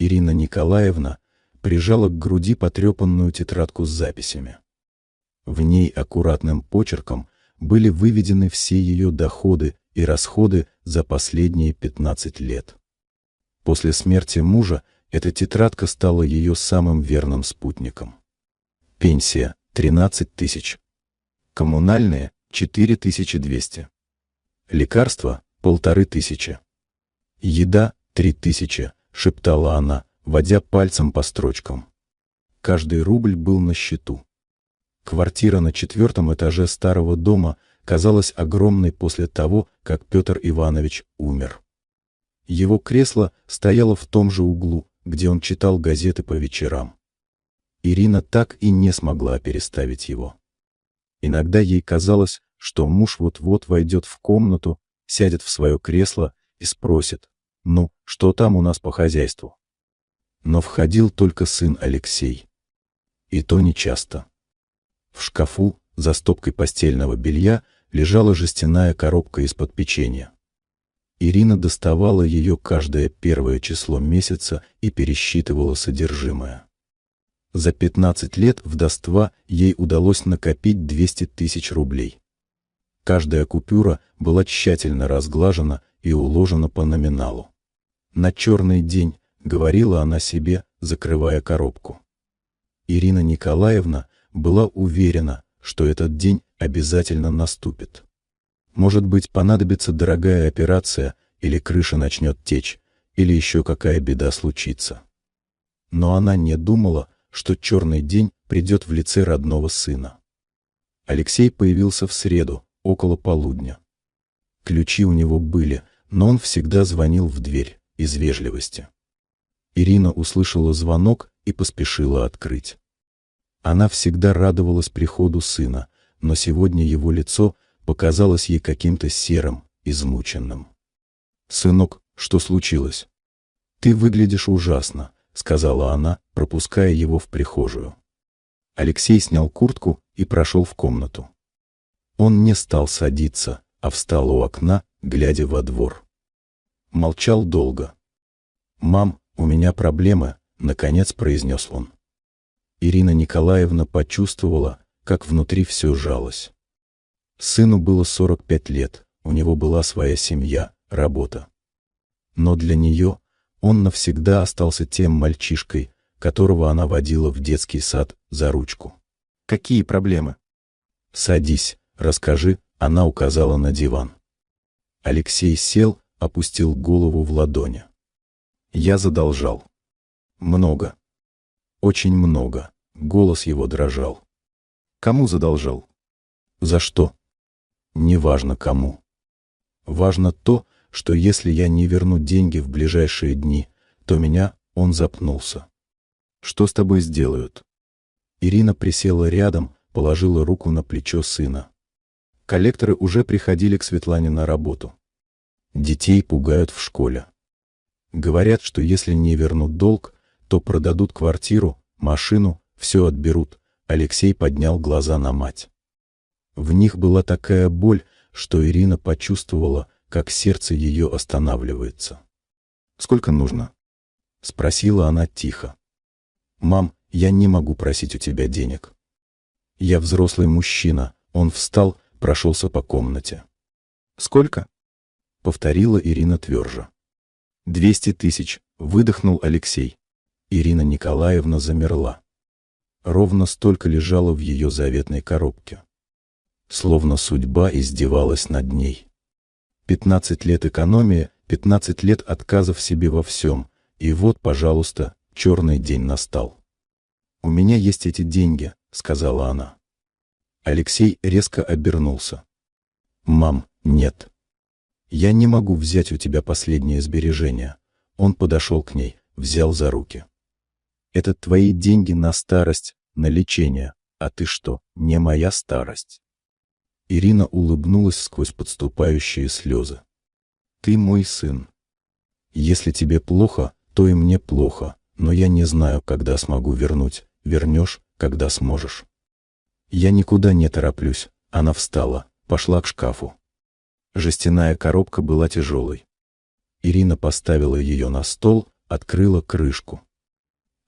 Ирина Николаевна прижала к груди потрепанную тетрадку с записями. В ней аккуратным почерком были выведены все ее доходы и расходы за последние 15 лет. После смерти мужа эта тетрадка стала ее самым верным спутником. Пенсия – 13 тысяч. Коммунальные – 4200. Лекарства – 1500. Еда – 3000, шептала она, водя пальцем по строчкам. Каждый рубль был на счету. Квартира на 4-м этаже старого дома казалась огромной после того, как Петр Иванович умер. Его кресло стояло в том же углу, где он читал газеты по вечерам. Ирина так и не смогла переставить его. Иногда ей казалось, что муж вот-вот войдет в комнату, сядет в свое кресло и спросит: «Ну, что там у нас по хозяйству?» Но входил только сын Алексей. И то нечасто. В шкафу, за стопкой постельного белья, лежала жестяная коробка из-под печенья. Ирина доставала ее каждое первое число месяца и пересчитывала содержимое. За 15 лет вдовства ей удалось накопить 200 тысяч рублей. Каждая купюра была тщательно разглажена и уложена по номиналу. «На черный день», — говорила она себе, закрывая коробку. Ирина Николаевна была уверена, что этот день обязательно наступит. Может быть, понадобится дорогая операция, или крыша начнет течь, или еще какая беда случится. Но она не думала, что черный день придет в лице родного сына. Алексей появился в среду, около полудня. Ключи у него были, но он всегда звонил в дверь, из вежливости. Ирина услышала звонок и поспешила открыть. Она всегда радовалась приходу сына, но сегодня его лицо показалось ей каким-то серым, измученным. «Сынок, что случилось?» «Ты выглядишь ужасно», — сказала она, пропуская его в прихожую. Алексей снял куртку и прошел в комнату. Он не стал садиться, а встал у окна, глядя во двор. Молчал долго. «Мам, у меня проблемы», — наконец произнес он. Ирина Николаевна почувствовала, как внутри все сжалось. Сыну было 45 лет, у него была своя семья, работа. Но для нее он навсегда остался тем мальчишкой, которого она водила в детский сад за ручку. «Какие проблемы?» «Садись, расскажи», — она указала на диван. Алексей сел, опустил голову в ладони. «Я задолжал. Много. Очень много», — голос его дрожал. «Кому задолжал?» «За что?» «Неважно кому. Важно то, что если я не верну деньги в ближайшие дни, то меня...» Он запнулся. «Что с тобой сделают?» Ирина присела рядом, положила руку на плечо сына. Коллекторы уже приходили к Светлане на работу. Детей пугают в школе. Говорят, что если не вернут долг, то продадут квартиру, машину, все отберут. Алексей поднял глаза на мать. В них была такая боль, что Ирина почувствовала, как сердце ее останавливается. «Сколько нужно?» — спросила она тихо. «Мам, я не могу просить у тебя денег. Я взрослый мужчина». Он встал, прошелся по комнате. «Сколько?» — повторила Ирина тверже. 200 тысяч, выдохнул Алексей. Ирина Николаевна замерла. Ровно столько лежало в ее заветной коробке. Словно судьба издевалась над ней. 15 лет экономии, 15 лет отказов себе во всем. И вот, пожалуйста, черный день настал. «У меня есть эти деньги», — сказала она. Алексей резко обернулся. «Мам, нет. Я не могу взять у тебя последние сбережения». Он подошел к ней, взял за руки. «Это твои деньги на старость, на лечение. А ты что, не моя старость?» Ирина улыбнулась сквозь подступающие слезы. «Ты мой сын. Если тебе плохо, то и мне плохо, но я не знаю, когда смогу вернуть. Вернешь, когда сможешь». «Я никуда не тороплюсь». Она встала, пошла к шкафу. Жестяная коробка была тяжелой. Ирина поставила ее на стол, открыла крышку.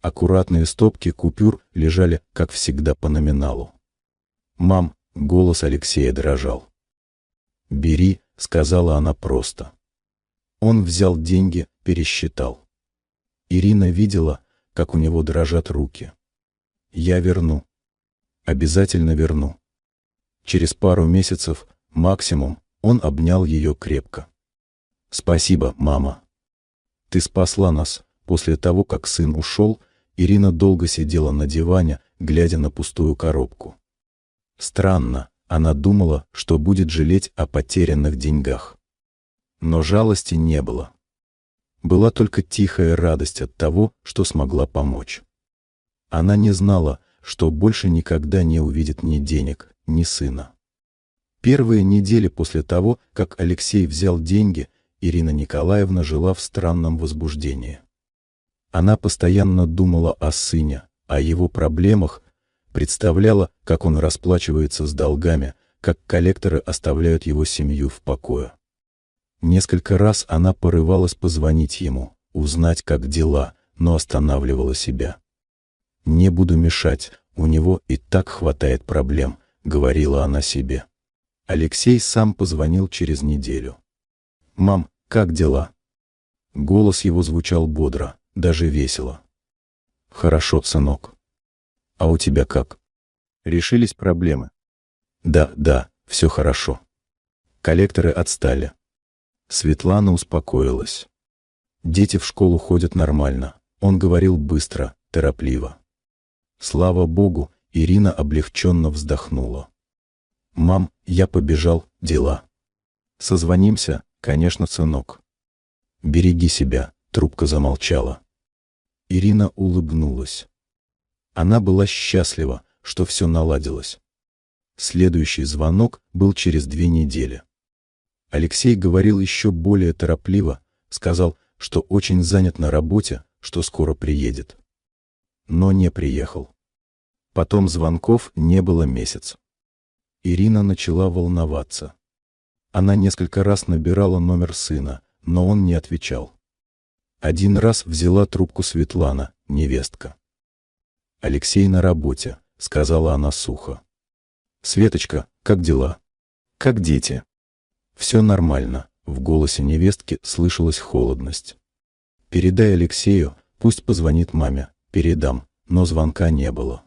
Аккуратные стопки купюр лежали, как всегда, по номиналу. «Мам», — голос Алексея дрожал. «Бери», — сказала она просто. Он взял деньги, пересчитал. Ирина видела, как у него дрожат руки. «Я верну. Обязательно верну». Через пару месяцев, максимум, он обнял ее крепко. «Спасибо, мама. Ты спасла нас». После того, как сын ушел, Ирина долго сидела на диване, глядя на пустую коробку. Странно, она думала, что будет жалеть о потерянных деньгах. Но жалости не было. Была только тихая радость от того, что смогла помочь. Она не знала, что больше никогда не увидит ни денег, ни сына. Первые недели после того, как Алексей взял деньги, Ирина Николаевна жила в странном возбуждении. Она постоянно думала о сыне, о его проблемах, представляла, как он расплачивается с долгами, как коллекторы оставляют его семью в покое. Несколько раз она порывалась позвонить ему, узнать, как дела, но останавливала себя. «Не буду мешать, у него и так хватает проблем», — говорила она себе. Алексей сам позвонил через неделю. «Мам, как дела?» Голос его звучал бодро, даже весело. «Хорошо, сынок. А у тебя как? Решились проблемы?» Да, все хорошо. Коллекторы отстали». Светлана успокоилась. Дети в школу ходят нормально. Он говорил быстро, торопливо. Слава Богу, Ирина облегченно вздохнула. «Мам, я побежал, дела. Созвонимся, конечно, сынок. Береги себя», — трубка замолчала. Ирина улыбнулась. Она была счастлива, что все наладилось. Следующий звонок был через 2 недели. Алексей говорил еще более торопливо, сказал, что очень занят на работе, что скоро приедет. Но не приехал. Потом звонков не было месяц. Ирина начала волноваться. Она несколько раз набирала номер сына, но он не отвечал. Один раз взяла трубку Светлана, невестка. «Алексей на работе», — сказала она сухо. «Светочка, как дела? Как дети?» «Все нормально», — в голосе невестки слышалась холодность. «Передай Алексею, пусть позвонит маме». «Передам», но звонка не было.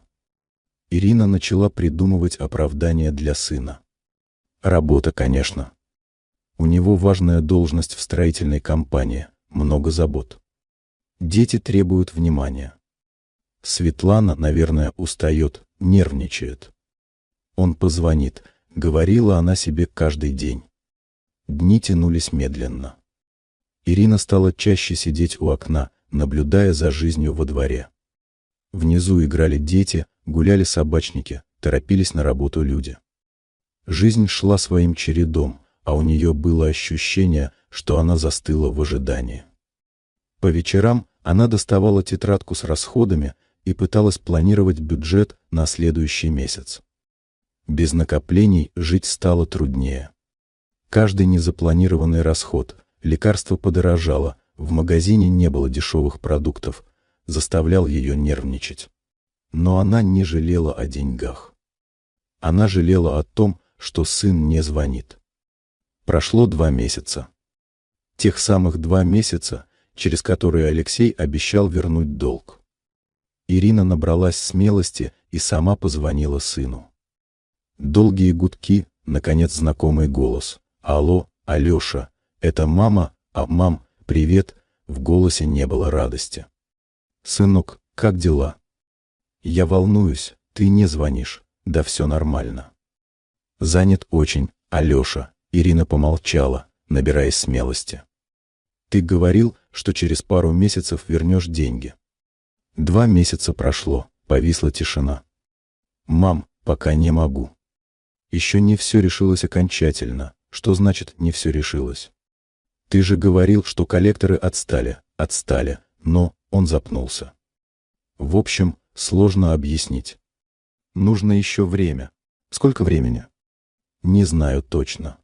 Ирина начала придумывать оправдания для сына. Работа, конечно. У него важная должность в строительной компании, много забот. Дети требуют внимания. Светлана, наверное, устает, нервничает. Он позвонит, говорила она себе каждый день. Дни тянулись медленно. Ирина стала чаще сидеть у окна, наблюдая за жизнью во дворе. Внизу играли дети, гуляли собачники, торопились на работу люди. Жизнь шла своим чередом, а у нее было ощущение, что она застыла в ожидании. По вечерам она доставала тетрадку с расходами и пыталась планировать бюджет на следующий месяц. Без накоплений жить стало труднее. Каждый незапланированный расход, лекарство подорожало, в магазине не было дешевых продуктов, заставлял ее нервничать. Но она не жалела о деньгах. Она жалела о том, что сын не звонит. Прошло 2 месяца. Тех самых 2 месяца, через которые Алексей обещал вернуть долг. Ирина набралась смелости и сама позвонила сыну. Долгие гудки, наконец знакомый голос. «Алло, Алеша, это мама? Мам, привет», в голосе не было радости. «Сынок, как дела?» «Я волнуюсь, ты не звонишь». «Да все нормально». «Занят очень, Алеша», Ирина помолчала, набираясь смелости. «Ты говорил, что через пару месяцев вернешь деньги». 2 месяца прошло, повисла тишина. «Мам, пока не могу». «Еще не все решилось окончательно». «Что значит не все решилось?» «Ты же говорил, что коллекторы отстали», но он запнулся. «В общем, сложно объяснить. Нужно еще время». «Сколько времени?» «Не знаю точно.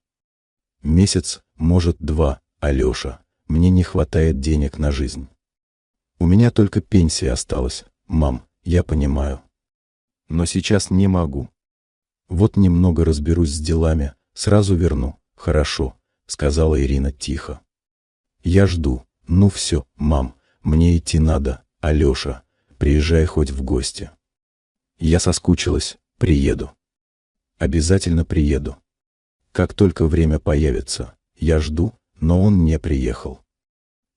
Месяц, может 2, Алеша. Мне не хватает денег на жизнь». У меня только пенсия осталась, мам, я понимаю. Но сейчас не могу. Вот немного разберусь с делами, сразу верну. Хорошо, сказала Ирина тихо. Я жду. Ну все, мам, мне идти надо. Алеша, приезжай хоть в гости. Я соскучилась, приеду. Обязательно приеду. Как только время появится, я жду, но он не приехал.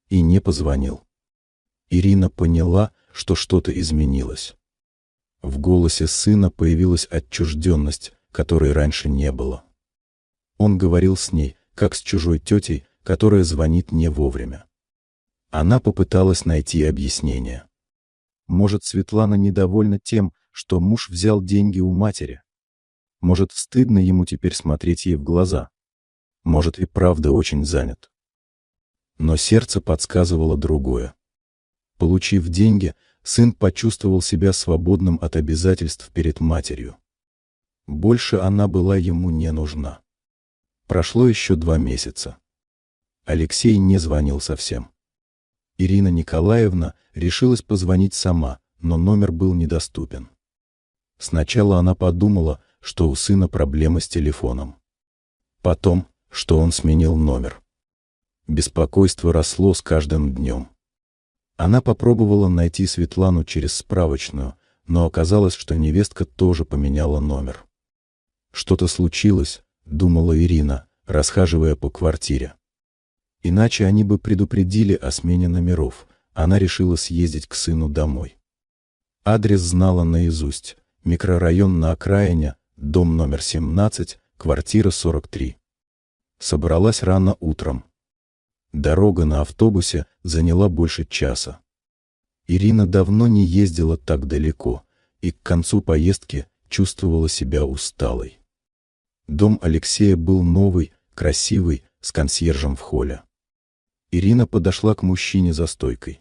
И не позвонил. Ирина поняла, что что-то изменилось. В голосе сына появилась отчужденность, которой раньше не было. Он говорил с ней, как с чужой тетей, которая звонит не вовремя. Она попыталась найти объяснение. Может, Светлана недовольна тем, что муж взял деньги у матери? Может, стыдно ему теперь смотреть ей в глаза? Может, и правда очень занят? Но сердце подсказывало другое. Получив деньги, сын почувствовал себя свободным от обязательств перед матерью. Больше она была ему не нужна. Прошло еще 2 месяца. Алексей не звонил совсем. Ирина Николаевна решилась позвонить сама, но номер был недоступен. Сначала она подумала, что у сына проблемы с телефоном. Потом, что он сменил номер. Беспокойство росло с каждым днем. Она попробовала найти Светлану через справочную, но оказалось, что невестка тоже поменяла номер. Что-то случилось, думала Ирина, расхаживая по квартире. Иначе они бы предупредили о смене номеров. Она решила съездить к сыну домой. Адрес знала наизусть. Микрорайон на окраине, дом номер 17, квартира 43. Собралась рано утром. Дорога на автобусе заняла больше часа. Ирина давно не ездила так далеко, и к концу поездки чувствовала себя усталой. Дом Алексея был новый, красивый, с консьержем в холле. Ирина подошла к мужчине за стойкой.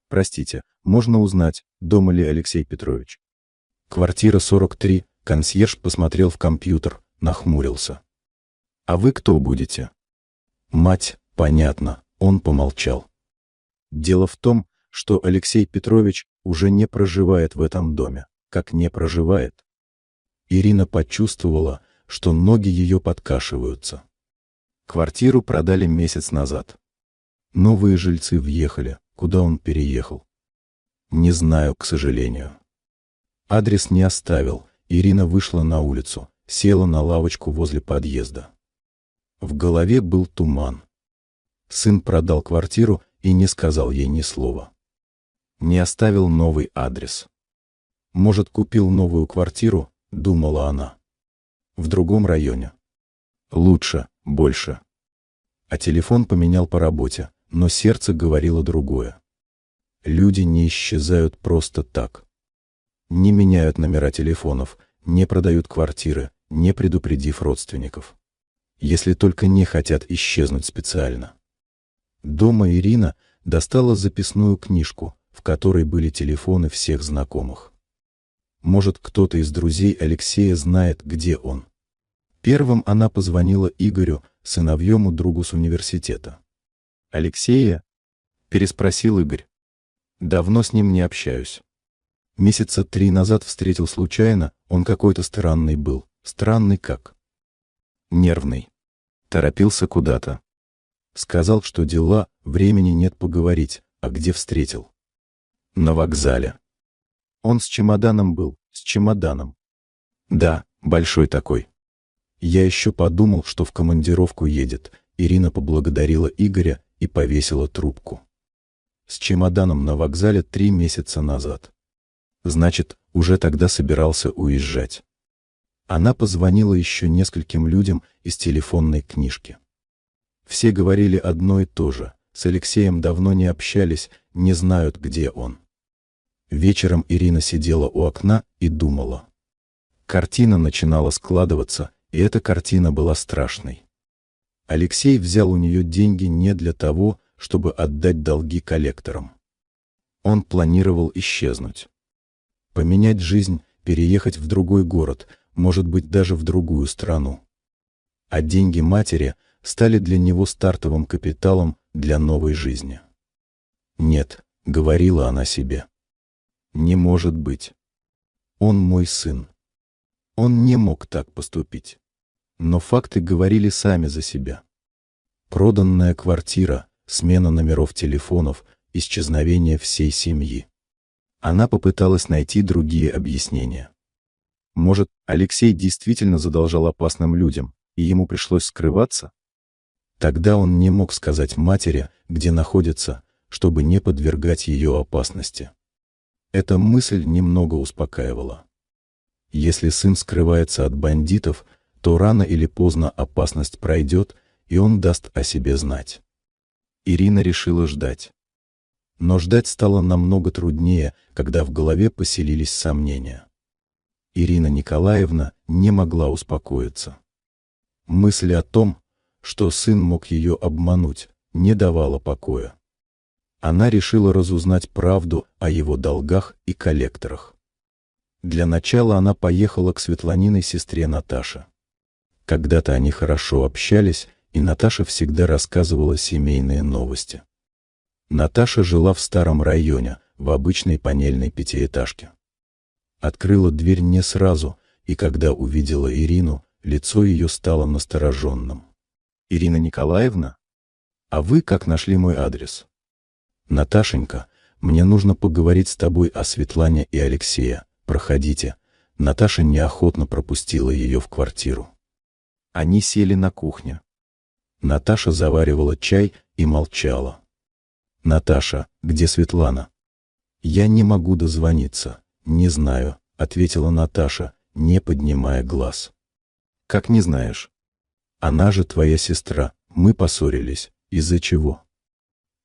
«Простите, можно узнать, дома ли Алексей Петрович?» «Квартира 43», консьерж посмотрел в компьютер, нахмурился. «А вы кто будете?» «Мать, понятно», он помолчал. «Дело в том, что Алексей Петрович уже не проживает в этом доме, как не проживает». Ирина почувствовала, что ноги ее подкашиваются. Квартиру продали месяц назад. Новые жильцы въехали, куда он переехал. Не знаю, к сожалению. Адрес не оставил. Ирина вышла на улицу, села на лавочку возле подъезда. В голове был туман. Сын продал квартиру и не сказал ей ни слова. Не оставил новый адрес. Может, купил новую квартиру, думала она. В другом районе. Лучше, больше. А телефон поменял по работе, но сердце говорило другое. Люди не исчезают просто так. Не меняют номера телефонов, не продают квартиры, не предупредив родственников. Если только не хотят исчезнуть специально. Дома Ирина достала записную книжку, в которой были телефоны всех знакомых. Может, кто-то из друзей Алексея знает, где он. Первым она позвонила Игорю, сыновьему другу с университета. «Алексея?» — переспросил Игорь. «Давно с ним не общаюсь. Месяца 3 назад встретил случайно, он какой-то странный был. Странный как? Нервный. Торопился куда-то. Сказал, что дела, времени нет поговорить, а где встретил? На вокзале. Он с чемоданом был, с чемоданом. Да, большой такой. Я еще подумал, что в командировку едет». Ирина поблагодарила Игоря и повесила трубку. С чемоданом на вокзале 3 месяца назад. Значит, уже тогда собирался уезжать. Она позвонила еще нескольким людям из телефонной книжки. Все говорили одно и то же. С Алексеем давно не общались, не знают, где он. Вечером Ирина сидела у окна и думала. Картина начинала складываться, и эта картина была страшной. Алексей взял у нее деньги не для того, чтобы отдать долги коллекторам. Он планировал исчезнуть. Поменять жизнь, переехать в другой город, может быть, даже в другую страну. А деньги матери стали для него стартовым капиталом для новой жизни. Нет, — говорила она себе. «Не может быть. Он мой сын. Он не мог так поступить». Но факты говорили сами за себя. Проданная квартира, смена номеров телефонов, исчезновение всей семьи. Она попыталась найти другие объяснения. Может, Алексей действительно задолжал опасным людям, и ему пришлось скрываться? Тогда он не мог сказать матери, где находится, чтобы не подвергать ее опасности. Эта мысль немного успокаивала. Если сын скрывается от бандитов, то рано или поздно опасность пройдет, и он даст о себе знать. Ирина решила ждать. Но ждать стало намного труднее, когда в голове поселились сомнения. Ирина Николаевна не могла успокоиться. Мысль о том, что сын мог ее обмануть, не давала покоя. Она решила разузнать правду о его долгах и коллекторах. Для начала она поехала к Светланиной сестре Наташе. Когда-то они хорошо общались, и Наташа всегда рассказывала семейные новости. Наташа жила в старом районе, в обычной панельной пятиэтажке. Открыла дверь не сразу, и когда увидела Ирину, лицо ее стало настороженным. «Ирина Николаевна? А вы как нашли мой адрес?» «Наташенька, мне нужно поговорить с тобой о Светлане и Алексее. Проходите». Наташа неохотно пропустила ее в квартиру. Они сели на кухне. Наташа заваривала чай и молчала. «Наташа, где Светлана?» «Я не могу дозвониться. Не знаю», — ответила Наташа, не поднимая глаз. «Как не знаешь? Она же твоя сестра. Мы поссорились. Из-за чего?»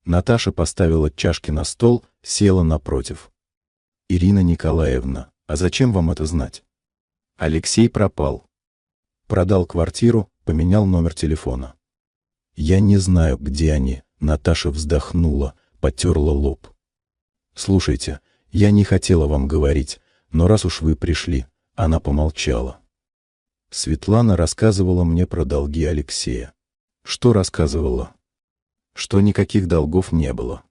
Наташа поставила чашки на стол, села напротив. «Ирина Николаевна, а зачем вам это знать?» «Алексей пропал. Продал квартиру, поменял номер телефона». «Я не знаю, где они», — Наташа вздохнула, потерла лоб. «Слушайте, я не хотела вам говорить, но раз уж вы пришли», — она помолчала. «Светлана рассказывала мне про долги Алексея». «Что рассказывала?» «Что никаких долгов не было».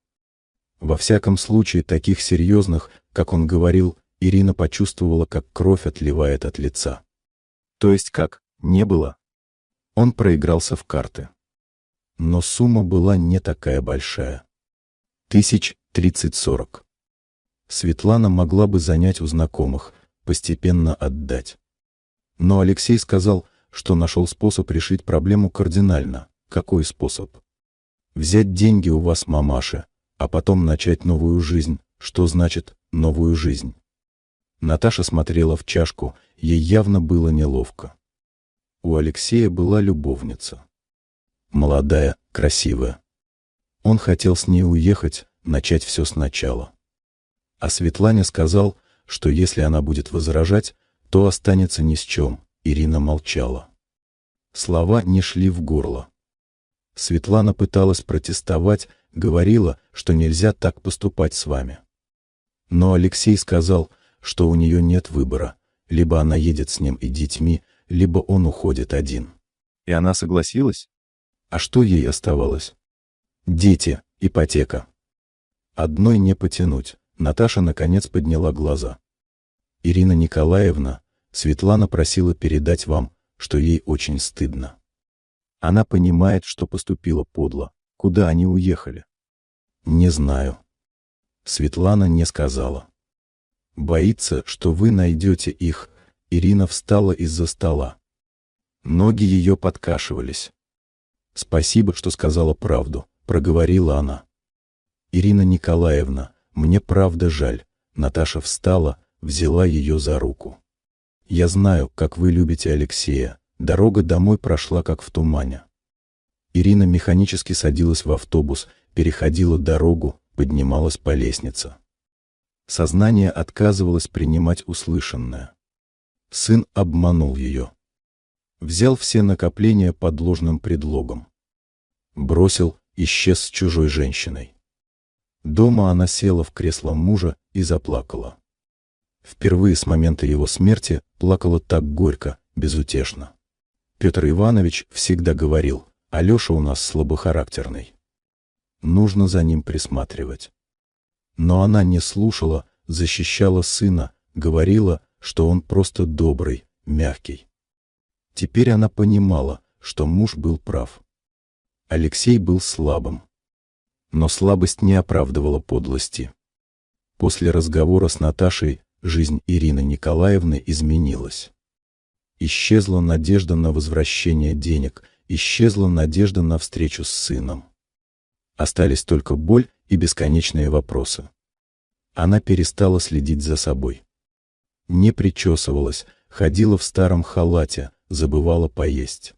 Во всяком случае, таких серьезных, как он говорил, Ирина почувствовала, как кровь отливает от лица. «То есть как? Не было?» Он проигрался в карты. Но сумма была не такая большая. 30-40. Светлана могла бы занять у знакомых, постепенно отдать. Но Алексей сказал, что нашел способ решить проблему кардинально. Какой способ? Взять деньги у вас мамаши, а потом начать новую жизнь. Что значит «новую жизнь»? Наташа смотрела в чашку, ей явно было неловко. У Алексея была любовница. Молодая, красивая. Он хотел с ней уехать, начать все сначала. А Светлане сказал, что если она будет возражать, то останется ни с чем. Ирина молчала. Слова не шли в горло. Светлана пыталась протестовать, говорила, что нельзя так поступать с вами. Но Алексей сказал, что у нее нет выбора, либо она едет с ним и детьми, либо он уходит один. И она согласилась? А что ей оставалось? Дети, ипотека. Одной не потянуть. Наташа наконец подняла глаза. «Ирина Николаевна, Светлана просила передать вам, что ей очень стыдно. Она понимает, что поступила подло. Куда они уехали?» «Не знаю». Светлана не сказала. «Боится, что вы найдете их». Ирина встала из-за стола. Ноги ее подкашивались. «Спасибо, что сказала правду», — проговорила она. «Ирина Николаевна, мне правда жаль». Наташа встала, взяла ее за руку. «Я знаю, как вы любите Алексея. Дорога домой прошла как в тумане». Ирина механически садилась в автобус, переходила дорогу, поднималась по лестнице. Сознание отказывалось принимать услышанное. Сын обманул ее. Взял все накопления под ложным предлогом. Бросил, исчез с чужой женщиной. Дома она села в кресло мужа и заплакала. Впервые с момента его смерти плакала так горько, безутешно. Петр Иванович всегда говорил: «Алеша у нас слабохарактерный. Нужно за ним присматривать». Но она не слушала, защищала сына, говорила, что он просто добрый, мягкий. Теперь она понимала, что муж был прав. Алексей был слабым. Но слабость не оправдывала подлости. После разговора с Наташей жизнь Ирины Николаевны изменилась. Исчезла надежда на возвращение денег, исчезла надежда на встречу с сыном. Остались только боль и бесконечные вопросы. Она перестала следить за собой. Не причесывалась, ходила в старом халате, забывала поесть.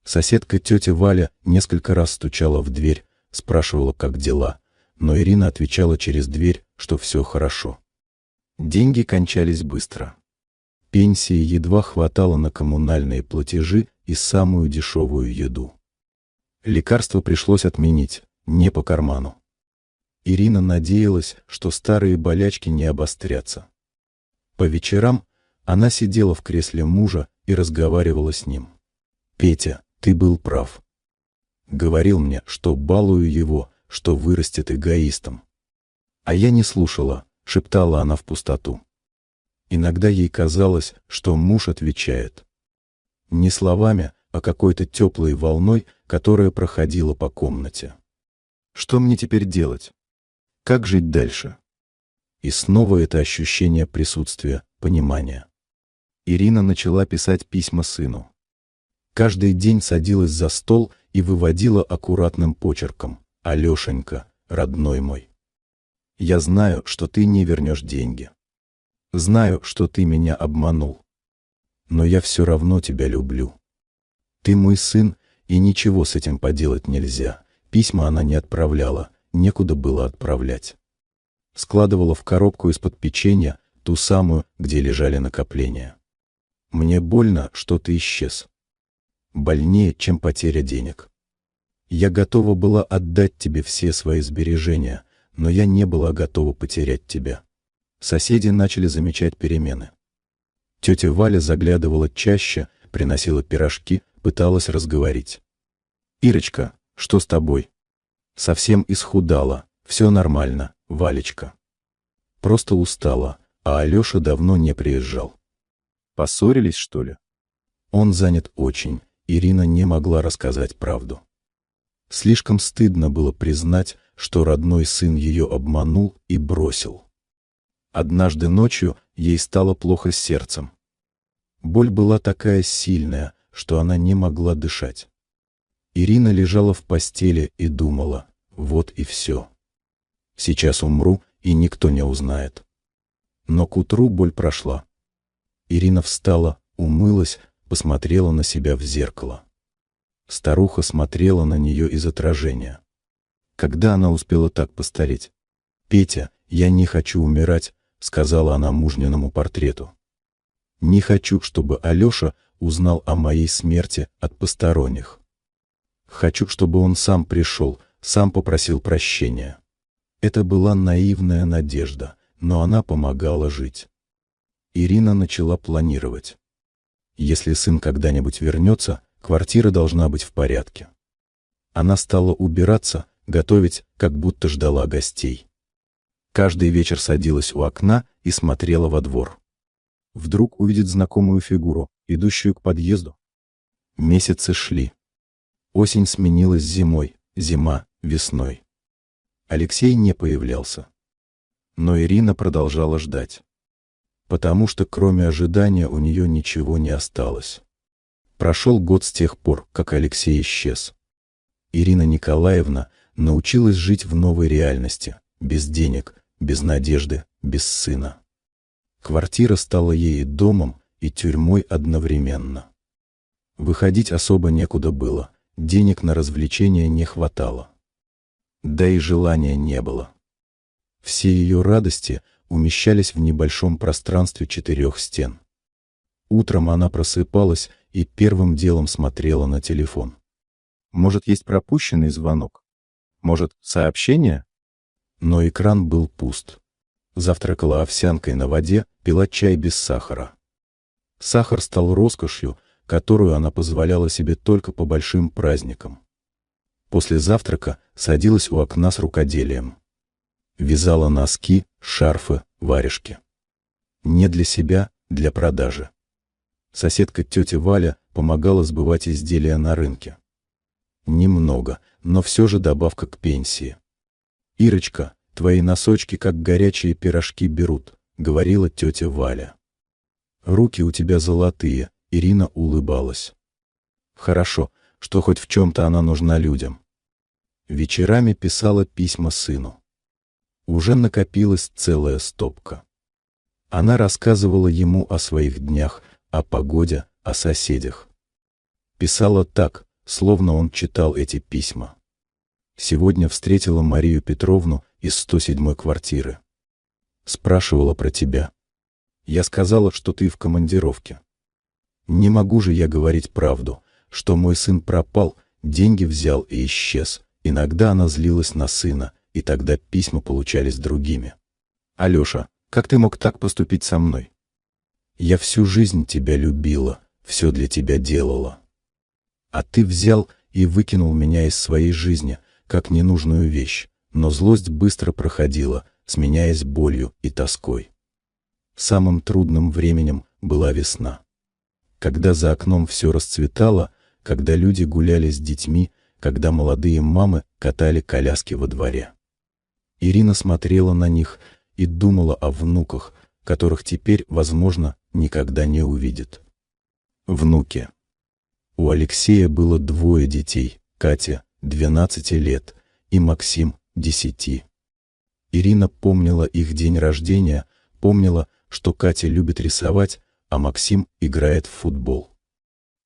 Соседка тетя Валя несколько раз стучала в дверь, спрашивала, как дела, но Ирина отвечала через дверь, что все хорошо. Деньги кончались быстро. Пенсии едва хватало на коммунальные платежи и самую дешевую еду. Лекарства пришлось отменить, не по карману. Ирина надеялась, что старые болячки не обострятся. По вечерам она сидела в кресле мужа и разговаривала с ним. «Петя, ты был прав. Говорил мне, что балую его, что вырастет эгоистом. А я не слушала», — шептала она в пустоту. Иногда ей казалось, что муж отвечает. Не словами, а какой-то теплой волной, которая проходила по комнате. «Что мне теперь делать? Как жить дальше?» И снова это ощущение присутствия, понимания. Ирина начала писать письма сыну. Каждый день садилась за стол и выводила аккуратным почерком: «Алешенька, родной мой, я знаю, что ты не вернешь деньги. Знаю, что ты меня обманул. Но я все равно тебя люблю. Ты мой сын, и ничего с этим поделать нельзя». Письма она не отправляла, некуда было отправлять. Складывала в коробку из-под печенья, ту самую, где лежали накопления. «Мне больно, что ты исчез. Больнее, чем потеря денег. Я готова была отдать тебе все свои сбережения, но я не была готова потерять тебя». Соседи начали замечать перемены. Тетя Валя заглядывала чаще, приносила пирожки, пыталась разговорить. «Ирочка, что с тобой? Совсем исхудала, все нормально, Валечка. Просто устала, а Алеша давно не приезжал. Поссорились, что ли?» Он занят очень, Ирина не могла рассказать правду. Слишком стыдно было признать, что родной сын ее обманул и бросил. Однажды ночью ей стало плохо с сердцем. Боль была такая сильная, что она не могла дышать. Ирина лежала в постели и думала: вот и все. Сейчас умру, и никто не узнает. Но к утру боль прошла. Ирина встала, умылась, посмотрела на себя в зеркало. Старуха смотрела на нее из отражения. Когда она успела так постареть? «Петя, я не хочу умирать», — сказала она мужниному портрету. «Не хочу, чтобы Алеша узнал о моей смерти от посторонних. Хочу, чтобы он сам пришел, сам попросил прощения». Это была наивная надежда, но она помогала жить. Ирина начала планировать. Если сын когда-нибудь вернется, квартира должна быть в порядке. Она стала убираться, готовить, как будто ждала гостей. Каждый вечер садилась у окна и смотрела во двор. Вдруг увидит знакомую фигуру, идущую к подъезду. Месяцы шли. Осень сменилась зимой, зима — весной. Алексей не появлялся. Но Ирина продолжала ждать. Потому что кроме ожидания у нее ничего не осталось. Прошел год с тех пор, как Алексей исчез. Ирина Николаевна научилась жить в новой реальности, без денег, без надежды, без сына. Квартира стала ей и домом, и тюрьмой одновременно. Выходить особо некуда было, денег на развлечения не хватало. Да и желания не было. Все ее радости умещались в небольшом пространстве 4 стен. Утром она просыпалась и первым делом смотрела на телефон. Может, есть пропущенный звонок? Может, сообщение? Но экран был пуст. Завтракала овсянкой на воде, пила чай без сахара. Сахар стал роскошью, которую она позволяла себе только по большим праздникам. После завтрака садилась у окна с рукоделием. Вязала носки, шарфы, варежки. Не для себя, для продажи. Соседка тетя Валя помогала сбывать изделия на рынке. Немного, но все же добавка к пенсии. «Ирочка, твои носочки как горячие пирожки берут», — говорила тетя Валя. «Руки у тебя золотые», — Ирина улыбалась. Хорошо, что хоть в чем-то она нужна людям. Вечерами писала письма сыну. Уже накопилась целая стопка. Она рассказывала ему о своих днях, о погоде, о соседях. Писала так, словно он читал эти письма. Сегодня встретила Марию Петровну из 107-й квартиры. Спрашивала про тебя. Я сказала, что ты в командировке. Не могу же я говорить правду, что мой сын пропал, деньги взял и исчез. Иногда она злилась на сына, и тогда письма получались другими. «Алеша, как ты мог так поступить со мной? Я всю жизнь тебя любила, все для тебя делала. А ты взял и выкинул меня из своей жизни, как ненужную вещь, но злость быстро проходила, сменяясь болью и тоской. Самым трудным временем была весна. Когда за окном все расцветало, когда люди гуляли с детьми, когда молодые мамы катали коляски во дворе. Ирина смотрела на них и думала о внуках, которых теперь, возможно, никогда не увидит. Внуки. У Алексея было 2 детей, Катя, 12 лет, и Максим, 10. Ирина помнила их день рождения, помнила, что Катя любит рисовать, а Максим играет в футбол.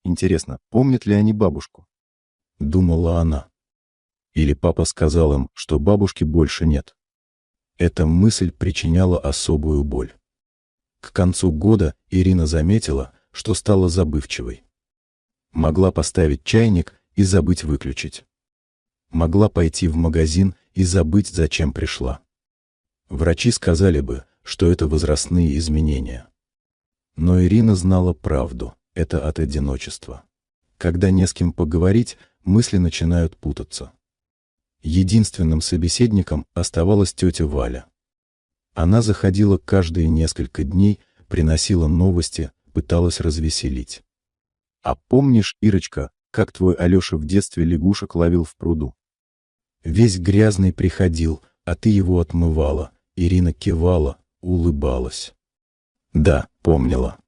Интересно, помнят ли они бабушку? Думала она. Или папа сказал им, что бабушки больше нет. Эта мысль причиняла особую боль. К концу года Ирина заметила, что стала забывчивой. Могла поставить чайник и забыть выключить. Могла пойти в магазин и забыть, зачем пришла. Врачи сказали бы, что это возрастные изменения. Но Ирина знала правду, это от одиночества. Когда не с кем поговорить, мысли начинают путаться. Единственным собеседником оставалась тетя Валя. Она заходила каждые несколько дней, приносила новости, пыталась развеселить. «А помнишь, Ирочка, как твой Алеша в детстве лягушек ловил в пруду? Весь грязный приходил, а ты его отмывала». Ирина кивала, улыбалась. Да, помнила.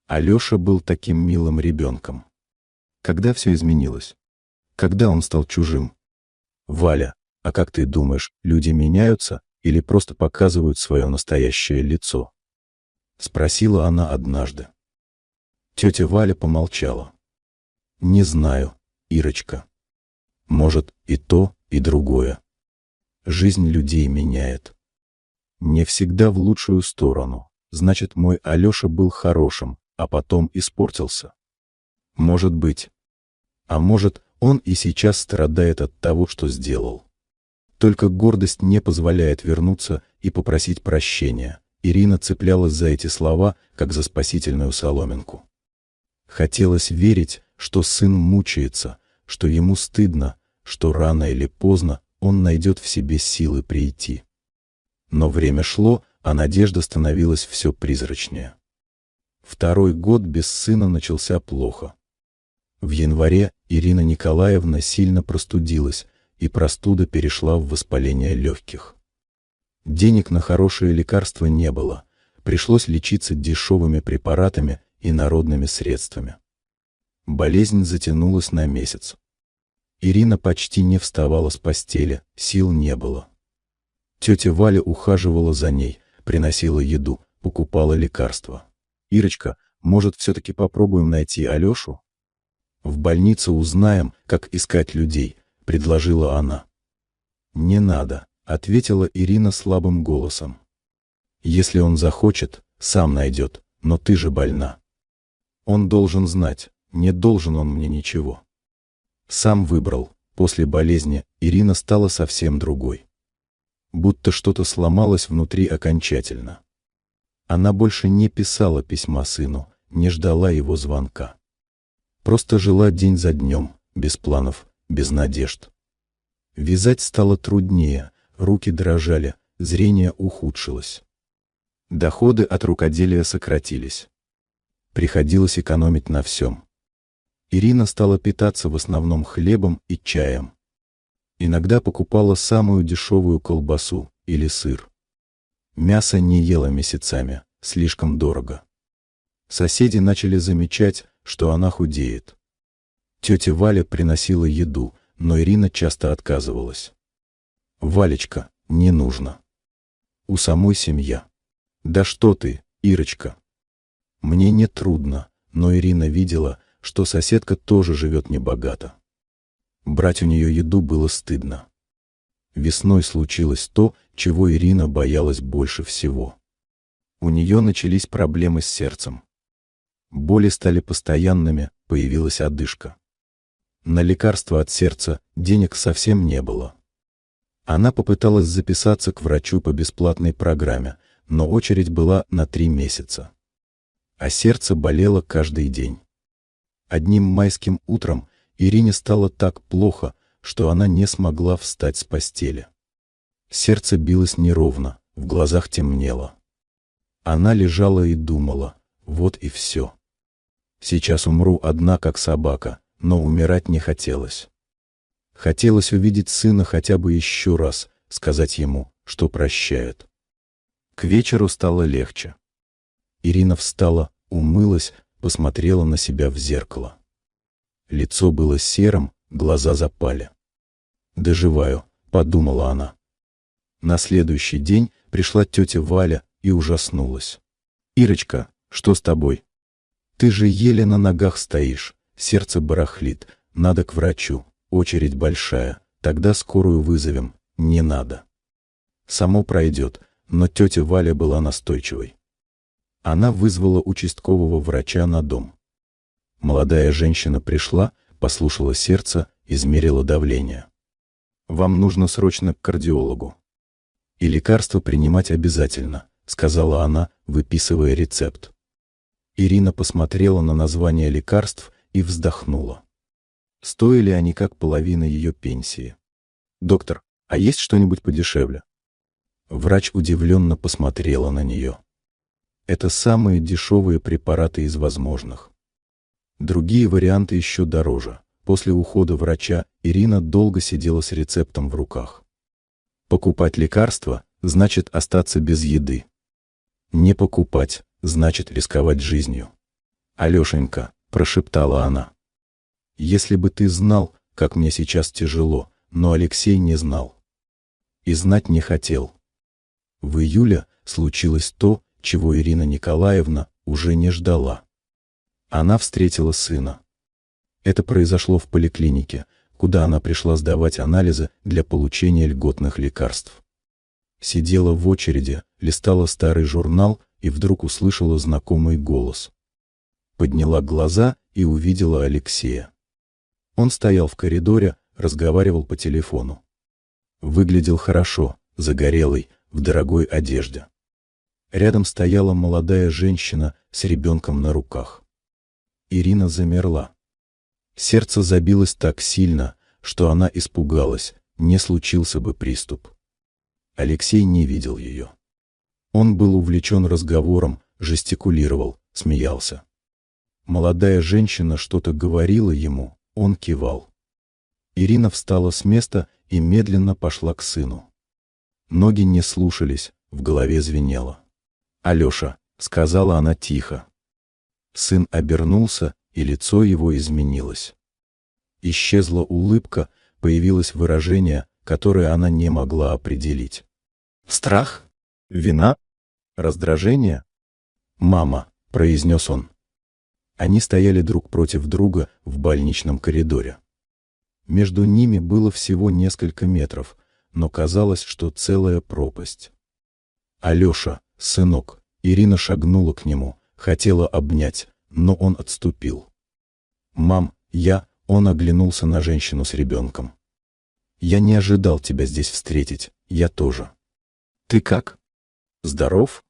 Алеша был таким милым ребенком. Когда все изменилось? Когда он стал чужим? Валя, а как ты думаешь, люди меняются или просто показывают свое настоящее лицо? Спросила она однажды. Тетя Валя помолчала. Не знаю, Ирочка. Может, и то, и другое. Жизнь людей меняет. Не всегда в лучшую сторону. Значит, мой Алеша был хорошим, а потом испортился. Может быть. А может, он и сейчас страдает от того, что сделал. Только гордость не позволяет вернуться и попросить прощения. Ирина цеплялась за эти слова, как за спасительную соломинку. Хотелось верить, что сын мучается, что ему стыдно, что рано или поздно он найдет в себе силы прийти. Но время шло, а надежда становилась все призрачнее. 2-й год без сына начался плохо. В январе Ирина Николаевна сильно простудилась, и простуда перешла в воспаление легких. Денег на хорошие лекарства не было, пришлось лечиться дешевыми препаратами и народными средствами. Болезнь затянулась на месяц. Ирина почти не вставала с постели, сил не было. Тетя Валя ухаживала за ней, приносила еду, покупала лекарства. «Ирочка, может, все-таки попробуем найти Алешу? В больнице узнаем, как искать людей», — предложила она. «Не надо», — ответила Ирина слабым голосом. «Если он захочет, сам найдет, но ты же больна. Он должен знать, не должен он мне ничего». Сам выбрал. После болезни Ирина стала совсем другой. Будто что-то сломалось внутри окончательно. Она больше не писала письма сыну, не ждала его звонка. Просто жила день за днем, без планов, без надежд. Вязать стало труднее, руки дрожали, зрение ухудшилось. Доходы от рукоделия сократились. Приходилось экономить на всем. Ирина стала питаться в основном хлебом и чаем. Иногда покупала самую дешевую колбасу или сыр. Мясо не ела месяцами, слишком дорого. Соседи начали замечать, что она худеет. Тетя Валя приносила еду, но Ирина часто отказывалась. «Валечка, не нужно. У самой семья». «Да что ты, Ирочка». Мне не трудно, но Ирина видела, что соседка тоже живет небогато. Брать у нее еду было стыдно. Весной случилось то, чего Ирина боялась больше всего. У нее начались проблемы с сердцем. Боли стали постоянными, появилась одышка. На лекарства от сердца денег совсем не было. Она попыталась записаться к врачу по бесплатной программе, но очередь была на 3 месяца. А сердце болело каждый день. Одним майским утром Ирине стало так плохо, что она не смогла встать с постели. Сердце билось неровно, в глазах темнело. Она лежала и думала: вот и все. Сейчас умру одна, как собака, но умирать не хотелось. Хотелось увидеть сына хотя бы еще раз, сказать ему, что прощает. К вечеру стало легче. Ирина встала, умылась, посмотрела на себя в зеркало. Лицо было серым, глаза запали. «Доживаю», — подумала она. На следующий день пришла тетя Валя и ужаснулась. «Ирочка, что с тобой? Ты же еле на ногах стоишь, сердце барахлит, надо к врачу, очередь большая, тогда скорую вызовем, не надо». Само пройдет, но тетя Валя была настойчивой. Она вызвала участкового врача на дом. Молодая женщина пришла, послушала сердце, измерила давление. «Вам нужно срочно к кардиологу. И лекарства принимать обязательно», — сказала она, выписывая рецепт. Ирина посмотрела на название лекарств и вздохнула. Стоили они как половина ее пенсии. «Доктор, а есть что-нибудь подешевле?» Врач удивленно посмотрела на нее. «Это самые дешевые препараты из возможных. Другие варианты еще дороже». После ухода врача Ирина долго сидела с рецептом в руках. Покупать лекарства значит остаться без еды. Не покупать значит рисковать жизнью. «Алешенька», — прошептала она, — «если бы ты знал, как мне сейчас тяжело», но Алексей не знал. И знать не хотел. В июле случилось то, чего Ирина Николаевна уже не ждала. Она встретила сына. Это произошло в поликлинике, куда она пришла сдавать анализы для получения льготных лекарств. Сидела в очереди, листала старый журнал и вдруг услышала знакомый голос. Подняла глаза и увидела Алексея. Он стоял в коридоре, разговаривал по телефону. Выглядел хорошо, загорелый, в дорогой одежде. Рядом стояла молодая женщина с ребенком на руках. Ирина замерла. Сердце забилось так сильно, что она испугалась, не случился бы приступ. Алексей не видел ее. Он был увлечен разговором, жестикулировал, смеялся. Молодая женщина что-то говорила ему, он кивал. Ирина встала с места и медленно пошла к сыну. Ноги не слушались, в голове звенело. «Алеша», — сказала она тихо. Сын обернулся, и лицо его изменилось. Исчезла улыбка, появилось выражение, которое она не могла определить. Страх? Вина? Раздражение? «Мама», — произнес он. Они стояли друг против друга в больничном коридоре. Между ними было всего несколько метров, но казалось, что целая пропасть. «Алеша, сынок», — Ирина шагнула к нему, хотела обнять, но он отступил. «Мам, он оглянулся на женщину с ребенком. «Я не ожидал тебя здесь встретить, я тоже. Ты как? Здоров?»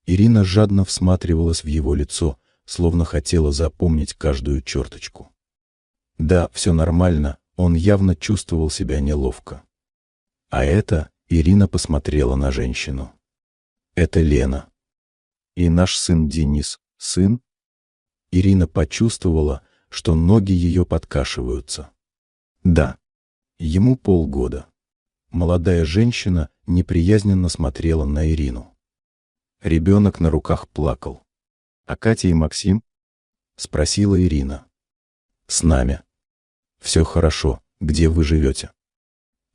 Ирина жадно всматривалась в его лицо, словно хотела запомнить каждую черточку. Да, все нормально, он явно чувствовал себя неловко. А это, Ирина посмотрела на женщину. Это Лена. И наш сын Денис, сын? Ирина почувствовала, что ноги ее подкашиваются. Да. Ему полгода. Молодая женщина неприязненно смотрела на Ирину. Ребенок на руках плакал. «А Катя и Максим?» — спросила Ирина. «С нами. Все хорошо. Где вы живете?»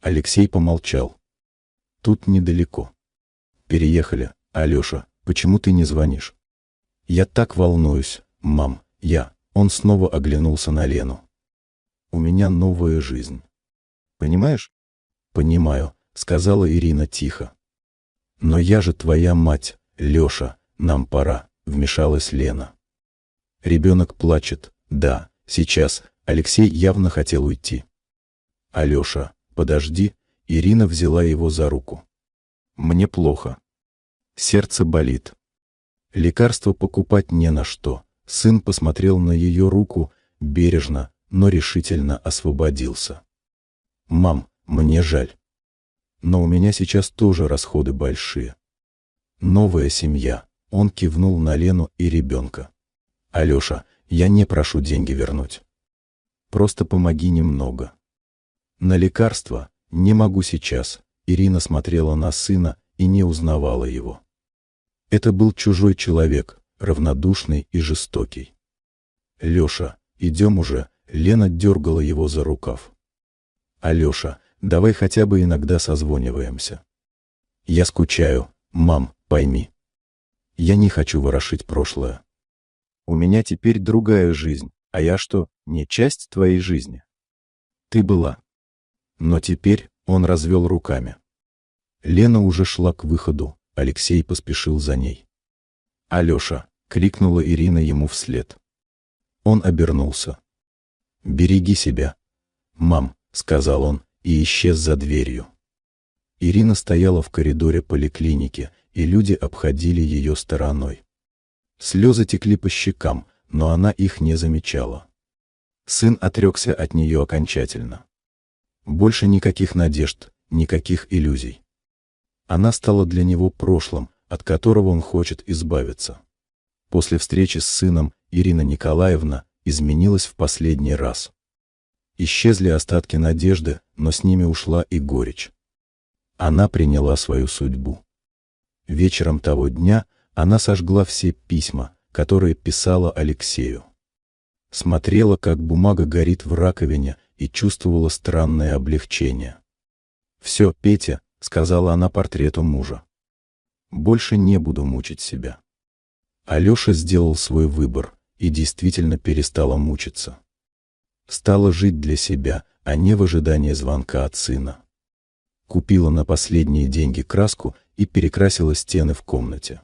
Алексей помолчал. «Тут недалеко. Переехали. Алеша, почему ты не звонишь?» «Я так волнуюсь, мам, я...» Он снова оглянулся на Лену. «У меня новая жизнь. Понимаешь?» «Понимаю», — сказала Ирина тихо. «Но я же твоя мать, Леша, нам пора», — вмешалась Лена. Ребенок плачет. Да, сейчас. Алексей явно хотел уйти. «Алеша, подожди», — Ирина взяла его за руку. «Мне плохо. Сердце болит. Лекарства покупать не на что». Сын посмотрел на ее руку, бережно, но решительно освободился. «Мам, мне жаль. Но у меня сейчас тоже расходы большие. Новая семья». Он кивнул на Лену и ребенка. «Алеша, я не прошу деньги вернуть. Просто помоги немного. На лекарства не могу сейчас». Ирина смотрела на сына и не узнавала его. Это был чужой человек, равнодушный и жестокий. «Леша, идем уже», — Лена дергала его за рукав. «Алеша, давай хотя бы иногда созваниваемся. Я скучаю, мам, пойми. Я не хочу ворошить прошлое. У меня теперь другая жизнь, а я что, не часть твоей жизни? Ты была». Но теперь он развел руками. Лена уже шла к выходу, Алексей поспешил за ней. «Алеша!» — крикнула Ирина ему вслед. Он обернулся. «Береги себя, мам», — сказал он и исчез за дверью. Ирина стояла в коридоре поликлиники, и люди обходили ее стороной. Слезы текли по щекам, но она их не замечала. Сын отрекся от нее окончательно. Больше никаких надежд, никаких иллюзий. Она стала для него прошлым, от которого он хочет избавиться. После встречи с сыном Ирина Николаевна изменилась в последний раз. Исчезли остатки надежды, но с ними ушла и горечь. Она приняла свою судьбу. Вечером того дня она сожгла все письма, которые писала Алексею. Смотрела, как бумага горит в раковине, и чувствовала странное облегчение. «Все, Петя», — сказала она портрету мужа. «Больше не буду мучить себя». Алеша сделал свой выбор и действительно перестала мучиться. Стала жить для себя, а не в ожидании звонка от сына. Купила на последние деньги краску и перекрасила стены в комнате.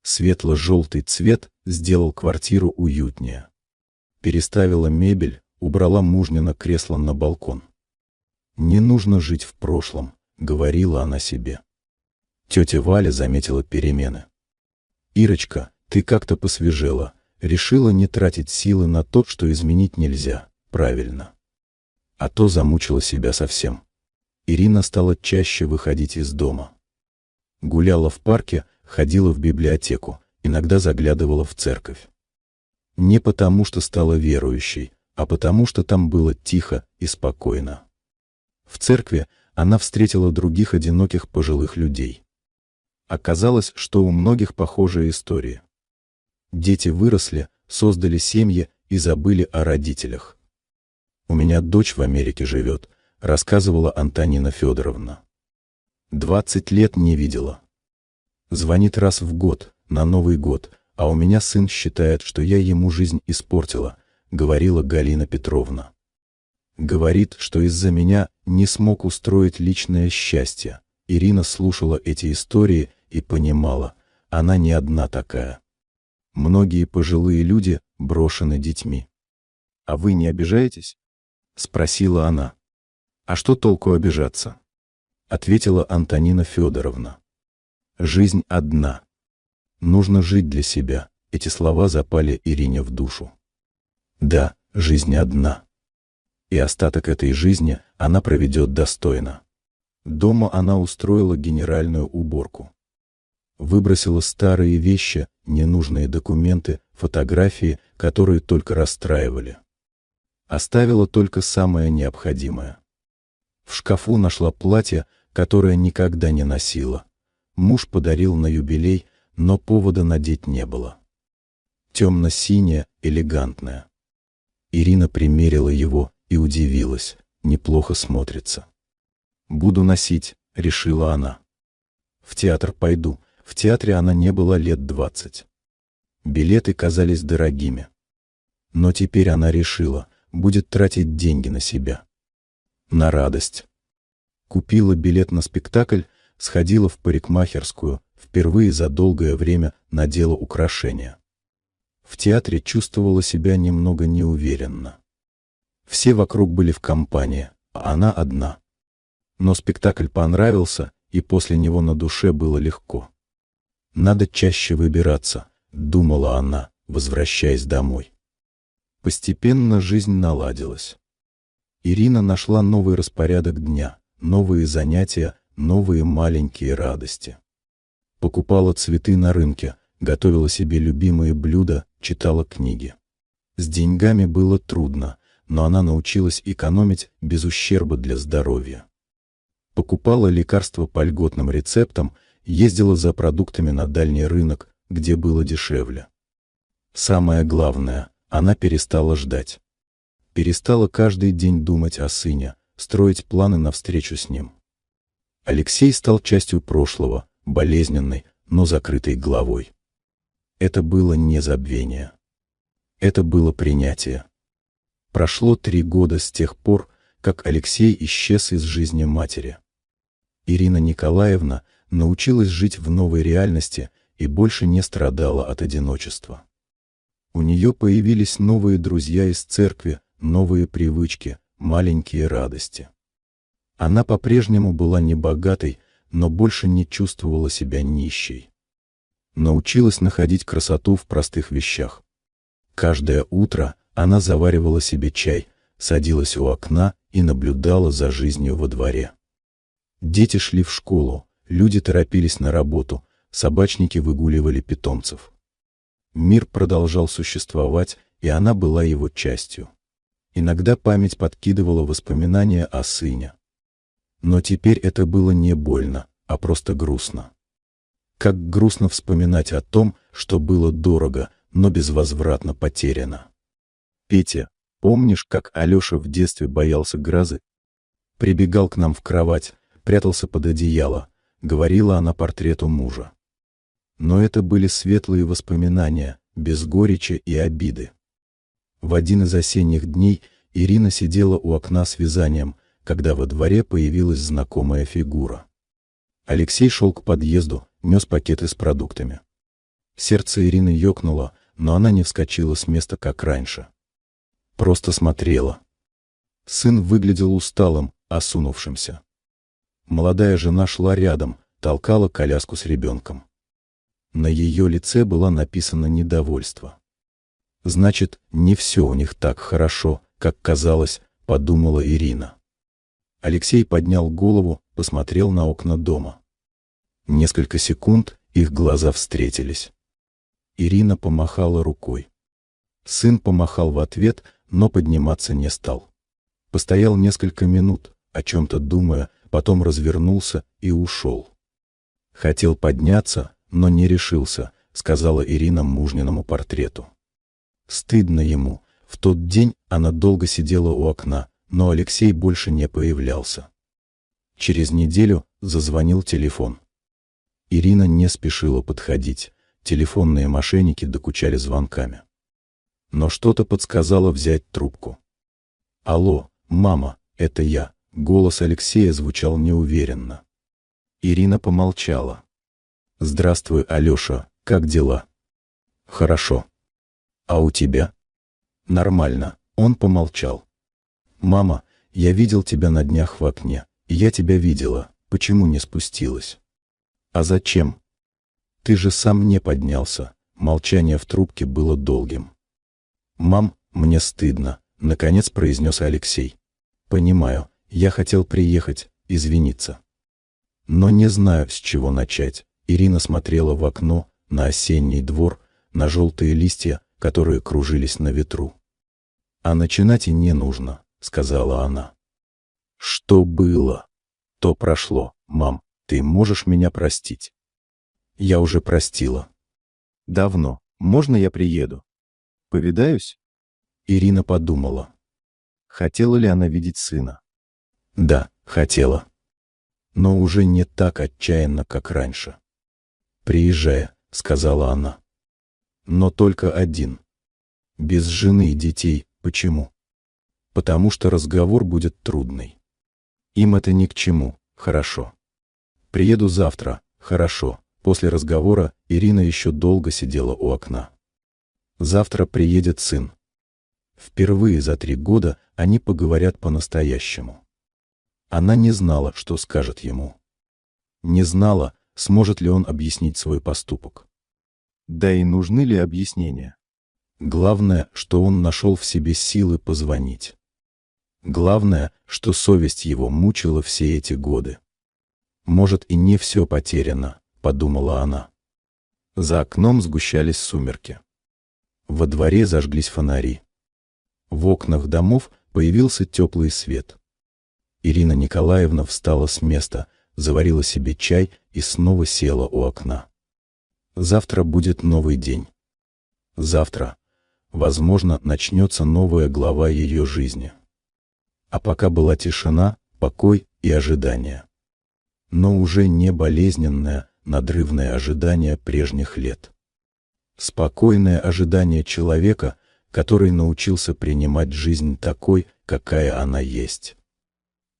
Светло-желтый цвет сделал квартиру уютнее. Переставила мебель, убрала мужнино кресло на балкон. «Не нужно жить в прошлом», — говорила она себе. Тетя Валя заметила перемены. «Ирочка, ты как-то посвежела, решила не тратить силы на то, что изменить нельзя, правильно. А то замучила себя совсем». Ирина стала чаще выходить из дома. Гуляла в парке, ходила в библиотеку, иногда заглядывала в церковь. Не потому, что стала верующей, а потому, что там было тихо и спокойно. В церкви она встретила других одиноких пожилых людей. Оказалось, что у многих похожие истории. Дети выросли, создали семьи и забыли о родителях. «У меня дочь в Америке живет», — рассказывала Антонина Федоровна. 20 лет не видела. Звонит раз в год, на Новый год, а у меня сын считает, что я ему жизнь испортила, говорила Галина Петровна. Говорит, что из-за меня не смог устроить личное счастье. Ирина слушала эти истории и понимала, она не одна такая. Многие пожилые люди брошены детьми. «А вы не обижаетесь?» — спросила она. «А что толку обижаться?» — ответила Антонина Федоровна. «Жизнь одна. Нужно жить для себя». Эти слова запали Ирине в душу. Да, жизнь одна. И остаток этой жизни она проведет достойно. Дома она устроила генеральную уборку. Выбросила старые вещи, ненужные документы, фотографии, которые только расстраивали. Оставила только самое необходимое. В шкафу нашла платье, которое никогда не носила. Муж подарил на юбилей, но повода надеть не было. Темно-синее, элегантное. Ирина примерила его и удивилась, неплохо смотрится. «Буду носить», — решила она. «В театр пойду». В театре она не была лет 20. Билеты казались дорогими. Но теперь она решила, будет тратить деньги на себя. На радость. Купила билет на спектакль, сходила в парикмахерскую, впервые за долгое время надела украшения. В театре чувствовала себя немного неуверенно. Все вокруг были в компании, а она одна. Но спектакль понравился, и после него на душе было легко. «Надо чаще выбираться», — думала она, возвращаясь домой. Постепенно жизнь наладилась. Ирина нашла новый распорядок дня, новые занятия, новые маленькие радости. Покупала цветы на рынке, готовила себе любимые блюда, читала книги. С деньгами было трудно, но она научилась экономить без ущерба для здоровья. Покупала лекарства по льготным рецептам, ездила за продуктами на дальний рынок, где было дешевле. Самое главное, она перестала ждать. Перестала каждый день думать о сыне, строить планы на встречу с ним. Алексей стал частью прошлого, болезненной, но закрытой главой. Это было не забвение. Это было принятие. Прошло 3 года с тех пор, как Алексей исчез из жизни матери. Ирина Николаевна научилась жить в новой реальности и больше не страдала от одиночества. У нее появились новые друзья из церкви, новые привычки, маленькие радости. Она по-прежнему была небогатой, но больше не чувствовала себя нищей. Научилась находить красоту в простых вещах. Каждое утро она заваривала себе чай, садилась у окна и наблюдала за жизнью во дворе. Дети шли в школу, люди торопились на работу, собачники выгуливали питомцев. Мир продолжал существовать, и она была его частью. Иногда память подкидывала воспоминания о сыне. Но теперь это было не больно, а просто грустно. Как грустно вспоминать о том, что было дорого, но безвозвратно потеряно. «Петя, помнишь, как Алеша в детстве боялся грозы? Прибегал к нам в кровать, прятался под одеяло», — говорила она портрету мужа. Но это были светлые воспоминания, без горечи и обиды. В один из осенних дней Ирина сидела у окна с вязанием, когда во дворе появилась знакомая фигура. Алексей шел к подъезду, нес пакеты с продуктами. Сердце Ирины ёкнуло, но она не вскочила с места, как раньше. Просто смотрела. Сын выглядел усталым, осунувшимся. Молодая жена шла рядом, толкала коляску с ребенком. На ее лице было написано недовольство. «Значит, не все у них так хорошо, как казалось», — подумала Ирина. Алексей поднял голову, посмотрел на окна дома. Несколько секунд их глаза встретились. Ирина помахала рукой. Сын помахал в ответ, но подниматься не стал. Постоял несколько минут, о чем-то думая, потом развернулся и ушел. «Хотел подняться, но не решился», — сказала Ирина мужниному портрету. Стыдно ему. В тот день она долго сидела у окна, но Алексей больше не появлялся. Через неделю зазвонил телефон. Ирина не спешила подходить. Телефонные мошенники докучали звонками. Но что-то подсказало взять трубку. «Алло, мама, это я», — голос Алексея звучал неуверенно. Ирина помолчала. «Здравствуй, Алеша, как дела?» «Хорошо. А у тебя?» «Нормально», — он помолчал. «Мама, я видел тебя на днях в окне, и я тебя видела, почему не спустилась?» «А зачем?» «Ты же сам не поднялся», — молчание в трубке было долгим. «Мам, мне стыдно», — наконец произнес Алексей. «Понимаю, я хотел приехать, извиниться». Но не знаю, с чего начать. Ирина смотрела в окно, на осенний двор, на желтые листья, которые кружились на ветру. «А начинать и не нужно», — сказала она. «Что было, то прошло. Мам, ты можешь меня простить?» «Я уже простила». «Давно. Можно я приеду? Повидаюсь?» Ирина подумала. Хотела ли она видеть сына? Да, хотела. Но уже не так отчаянно, как раньше. «Приезжай», — сказала она. «Но только один. Без жены и детей. Почему?» «Потому что разговор будет трудный. Им это ни к чему. Хорошо. Приеду завтра. Хорошо». После разговора Ирина еще долго сидела у окна. Завтра приедет сын. Впервые за 3 года они поговорят по-настоящему. Она не знала, что скажет ему. Не знала, сможет ли он объяснить свой поступок. Да и нужны ли объяснения? Главное, что он нашел в себе силы позвонить. Главное, что совесть его мучила все эти годы. Может, и не все потеряно, подумала она. За окном сгущались сумерки. Во дворе зажглись фонари. В окнах домов появился теплый свет. Ирина Николаевна встала с места, заварила себе чай и снова села у окна. Завтра будет новый день. Завтра, возможно, начнется новая глава ее жизни. А пока была тишина, покой и ожидание. Но уже не болезненное, надрывное ожидание прежних лет. Спокойное ожидание человека, который научился принимать жизнь такой, какая она есть.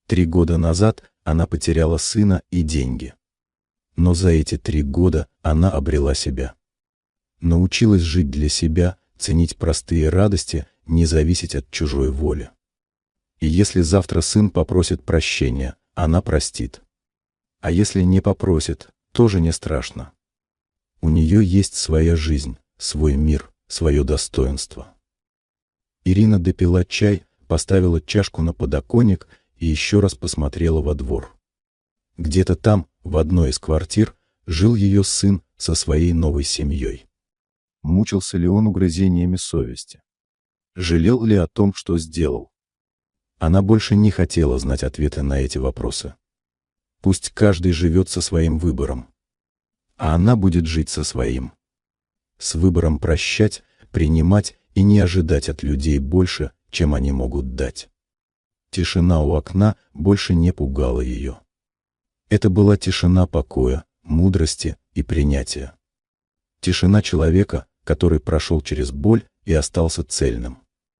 3 года назад она потеряла сына и деньги. Но за эти 3 года она обрела себя. Научилась жить для себя, ценить простые радости, не зависеть от чужой воли. И если завтра сын попросит прощения, она простит. А если не попросит, тоже не страшно. У нее есть своя жизнь, свой мир, свое достоинство. Ирина допила чай, поставила чашку на подоконник и еще раз посмотрела во двор. Где-то там, в одной из квартир, жил ее сын со своей новой семьей. Мучился ли он угрызениями совести? Жалел ли о том, что сделал? Она больше не хотела знать ответы на эти вопросы. Пусть каждый живет со своим выбором. А она будет жить со своим. С выбором прощать, принимать и не ожидать от людей больше, чем они могут дать. Тишина у окна больше не пугала ее. Это была тишина покоя, мудрости и принятия. Тишина человека, который прошел через боль и остался цельным.